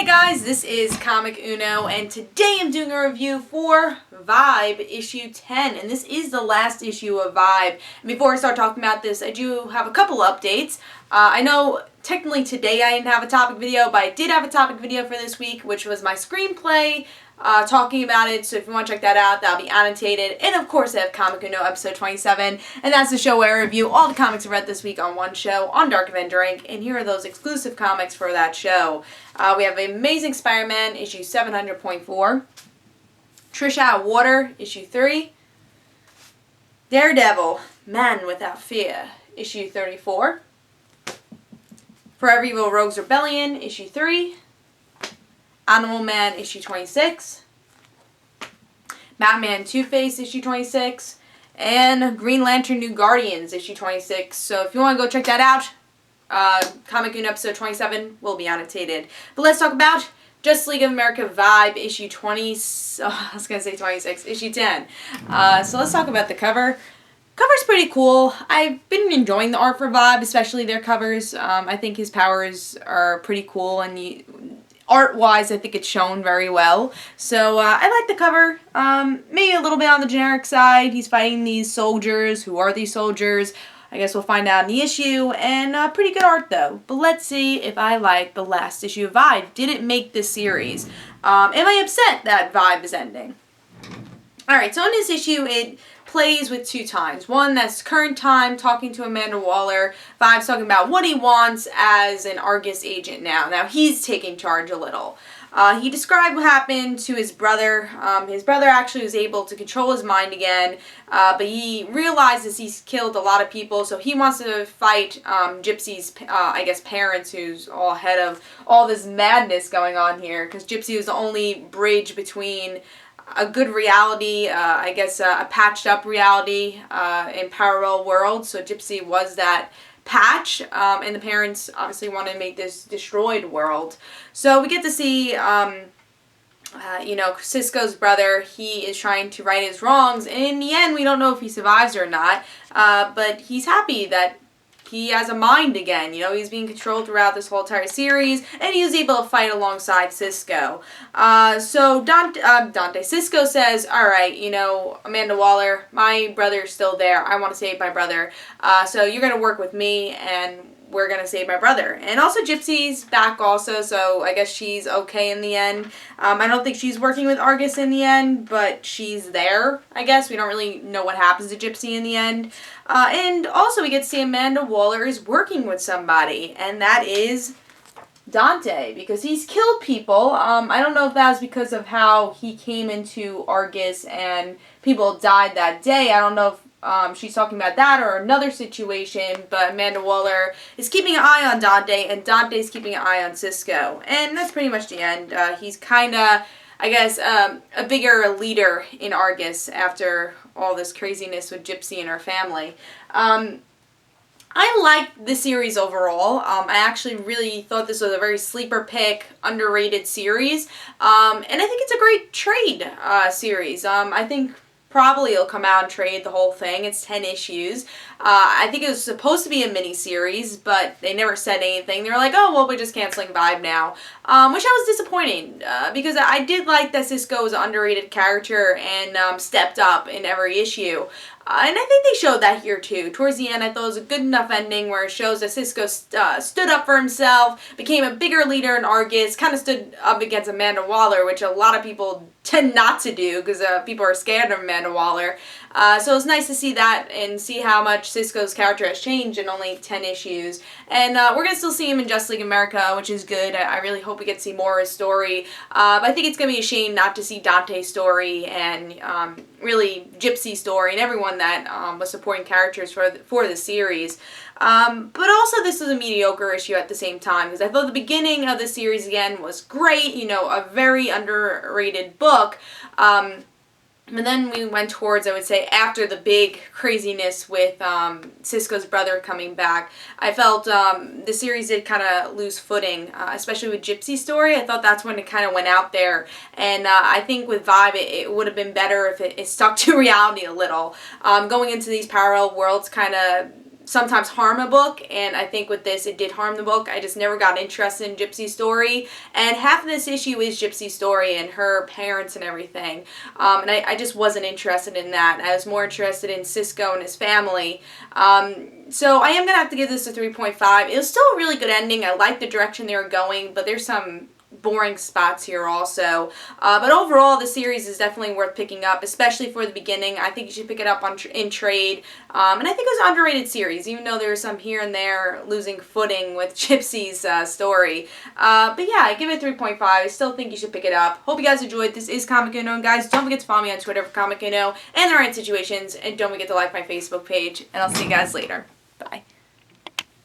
Hey guys, this is Comic Uno, and today I'm doing a review for Vibe issue 10, and this is the last issue of Vibe. And before I start talking about this, I do have a couple updates. I know technically today I didn't have a topic video, but I did have a topic video for this week, which was my screenplay, talking about it, so if you want to check that out, that'll be annotated. And of course I have Comic Uno episode 27, and that's the show where I review all the comics I read this week on one show, on Dark Avenger Inc., and here are those exclusive comics for that show. We have Amazing Spider-Man, issue 700.4, Trish Out of Water, issue 3, Daredevil, Man Without Fear, issue 34, Forever Evil Rogues Rebellion, issue 3, Animal Man, issue 26, Batman Two-Face, issue 26, and Green Lantern New Guardians, issue 26. So if you want to go check that out, Comic Uno episode 27 will be annotated. But let's talk about Justice League of America Vibe, issue 20, I was going to say 26, issue 10. So let's talk about the cover. Cover's pretty cool. I've been enjoying the art for Vibe, especially their covers. I think his powers are pretty cool, and art-wise, I think it's shown very well. So, I like the cover. Maybe a little bit on the generic side. He's fighting these soldiers. Who are these soldiers? I guess we'll find out in the issue. And pretty good art, though. But let's see if I like the last issue of Vibe. Did it make this series? Am I upset that Vibe is ending? Alright, so in this issue, it plays with two times. One, that's current time, talking to Amanda Waller. Vibe's talking about what he wants as an Argus agent now. Now he's taking charge a little. He described what happened to his brother. His brother actually was able to control his mind again, but he realizes he's killed a lot of people, so he wants to fight Gypsy's, I guess, parents, who's all head of all this madness going on here, because Gypsy was the only bridge between a good reality, I guess a patched up reality in parallel worlds. So Gypsy was that patch, and the parents obviously want to make this destroyed world. So we get to see, you know, Cisco's brother. He is trying to right his wrongs, and in the end we don't know if he survives or not, but he's happy that he has a mind again. You know, he's being controlled throughout this whole entire series, and he was able to fight alongside Cisco. So Cisco says, alright, you know, Amanda Waller, my brother's still there. I want to save my brother. So you're going to work with me, and we're going to save my brother. And also Gypsy's back also, so I guess she's okay in the end. I don't think she's working with Argus in the end, but she's there, I guess. We don't really know what happens to Gypsy in the end. And also we get to see Amanda Waller is working with somebody, and that is Dante, because he's killed people. I don't know if that was because of how he came into Argus and people died that day. I don't know if she's talking about that or another situation, but Amanda Waller is keeping an eye on Dante, and Dante's keeping an eye on Cisco. And that's pretty much the end. He's kind of, I guess, a bigger leader in Argus after all this craziness with Gypsy and her family. I liked the series overall. I actually really thought this was a very sleeper pick, underrated series. And I think it's a great trade series. I think probably it'll come out and trade the whole thing. It's 10 issues. I think it was supposed to be a mini-series, but they never said anything. They were like, oh, well, we're just canceling Vibe now. Which I was disappointing, because I did like that Cisco was an underrated character and stepped up in every issue. And I think they showed that here too. Towards the end, I thought it was a good enough ending where it shows that Cisco stood up for himself, became a bigger leader in Argus, kind of stood up against Amanda Waller, which a lot of people tend not to do because people are scared of Amanda Waller. So it was nice to see that and see how much Cisco's character has changed in only 10 issues. And we're going to still see him in Justice League America, which is good. I really hope we get to see more of his story. But I think it's going to be a shame not to see Dante's story and really Gypsy's story and everyone that was supporting characters for the series. But also this was a mediocre issue at the same time, because I thought the beginning of the series again was great, you know, a very underrated book. And then we went towards, I would say, after the big craziness with Cisco's brother coming back. I felt the series did kind of lose footing, especially with Gypsy's story. I thought that's when it kind of went out there. And I think with Vibe, it would have been better if it stuck to reality a little. Going into these parallel worlds kind of sometimes harm a book, and I think with this it did harm the book. I just never got interested in Gypsy's story, and half of this issue is Gypsy's story and her parents and everything, and I just wasn't interested in that. I was more interested in Cisco and his family, so I am going to have to give this a 3.5. It was still a really good ending. I like the direction they were going, but there's some boring spots here also. But overall, the series is definitely worth picking up, especially for the beginning. I think you should pick it up in trade. And I think it was an underrated series, even though there was some here and there losing footing with Gypsy's story. But yeah, I give it a 3.5. I still think you should pick it up. Hope you guys enjoyed. This is Comic Uno, and guys, don't forget to follow me on Twitter for Comic Uno and the right situations, and don't forget to like my Facebook page, and I'll see you guys later. Bye.